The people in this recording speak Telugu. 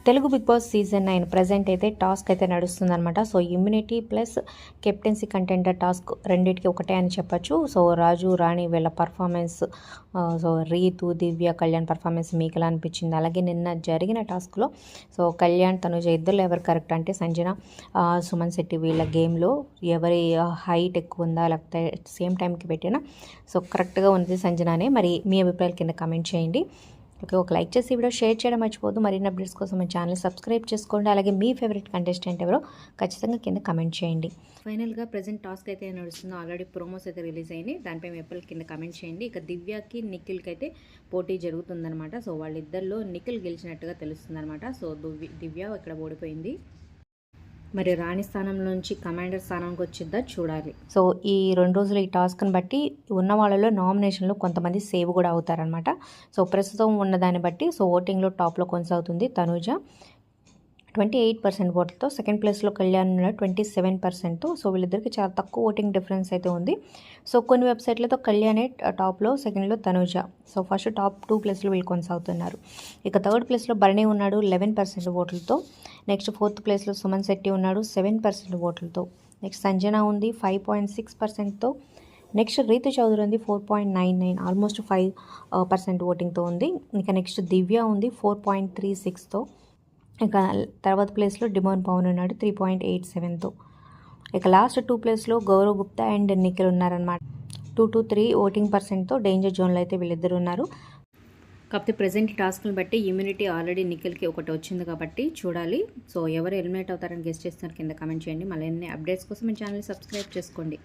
Telugu big boss season 9 present అయితే టాస్క్ అయితే నడుస్తుందన్నమాట. So immunity plus captaincy contender task రెండింటికి ఒకటే అని చెప్పొచ్చు. సో రాజు రాణి వీళ్ళ performance, so Ritu Divya Kalyan performance మీకు ఎలా అనిపించింది? అలాగే నిన్న జరిగిన టాస్క్లో సో కళ్యాణ్ తనుజ ఇద్దరు ఎవరు కరెక్ట్ అంటే సంజన సుమన్ శెట్టి వీళ్ళ గేమ్లో ఎవరి హైట్ ఎక్కువ ఉందా లేకపోతే సేమ్ టైంకి పెట్టినా సో కరెక్ట్గా ఉంది సంజనానే. మరి మీ అభిప్రాయాలు కింద కమెంట్ చేయండి. ఓకే, ఒక లైక్ చేసి వీడియో షేర్ చేయడం మర్చిపోద్దు. మరిన్ని అప్డేట్స్ కోసం మన ఛానల్ సబ్స్క్రైబ్ చేసుకోండి. అలాగే మీ ఫేవరెట్ కంటెస్టెంట్ ఎవరో ఖచ్చితంగా కింద కమెంట్ చేయండి. ఫైనల్గా ప్రజెంట్ టాస్క్ అయితే నడుస్తుందో ఆల్రెడీ ప్రోమోస్ అయితే రిలీజ్ అయింది. దానిపై మీ ఎప్పటి కింద కమెంట్ చేయండి. ఇక దివ్యకి నిఖిల్కి అయితే పోటీ జరుగుతుందనమాట. సో వాళ్ళిద్దరిలో నిఖిల్ గెలిచినట్టుగా తెలుస్తుందనమాట. సో దివ్య ఇక్కడ ఓడిపోయింది. మరి రాణి స్థానం నుంచి కమాండర్ స్థానానికి వచ్చిద్దా చూడాలి. సో ఈ 2 రోజులు ఈ టాస్క్ని బట్టి ఉన్న వాళ్ళలో నామినేషన్లో కొంతమంది సేవ్ కూడా అవుతారనమాట. సో ప్రస్తుతం ఉన్నదాన్ని బట్టి సో ఓటింగ్లో టాప్లో కొనసాగుతుంది తనూజ 28% ఓట్లతో. సెకండ్ ప్లేస్లో కళ్యాణ్ 27%. సో వీళ్ళిద్దరికి చాలా తక్కువ ఓటింగ్ డిఫరెన్స్ అయితే ఉంది. సో కొన్ని వెబ్సైట్లతో కళ్యాణే టాప్లో, సెకండ్లో తనూజ. సో ఫస్ట్ టాప్ 2 ప్లేస్లో వీళ్ళు కొనసాగుతున్నారు. ఇక థర్డ్ ప్లేస్లో భరణి ఉన్నాడు 11% ఓట్లతో. నెక్స్ట్ ఫోర్త్ ప్లేస్లో సుమన్ శెట్టి ఉన్నాడు 7% ఓట్లతో. నెక్స్ట్ సంజన ఉంది 5.6%తో. నెక్స్ట్ రీతు చౌదరి ఉంది 4.99, ఆల్మోస్ట్ 5% ఓటింగ్తో ఉంది. ఇక నెక్స్ట్ దివ్య ఉంది 4.36తో. ఇక తర్వాత ప్లేస్లో డిమోన్ పవన్ ఉన్నాడు 3.87తో. ఇక లాస్ట్ 2 ప్లేస్లో గౌరవ్ గుప్తా అండ్ నిఖిల్ ఉన్నారనమాట. 2 to 3 ఓటింగ్ పర్సెంట్తో డేంజర్ జోన్లో అయితే వీళ్ళిద్దరు ఉన్నారు. కాకపోతే ప్రజెంట్ టాస్క్ని బట్టి ఇమ్యూనిటీ ఆల్రెడీ నిఖిల్కి ఒకటి వచ్చింది కాబట్టి చూడాలి. సో ఎవరు ఎలిమినేట్ అవుతారని గెస్ట్ చేస్తున్నారు కింద కమెంట్ చేయండి. మళ్ళీ అప్డేట్స్ కోసం మీ ఛానల్ సబ్స్క్రైబ్ చేసుకోండి.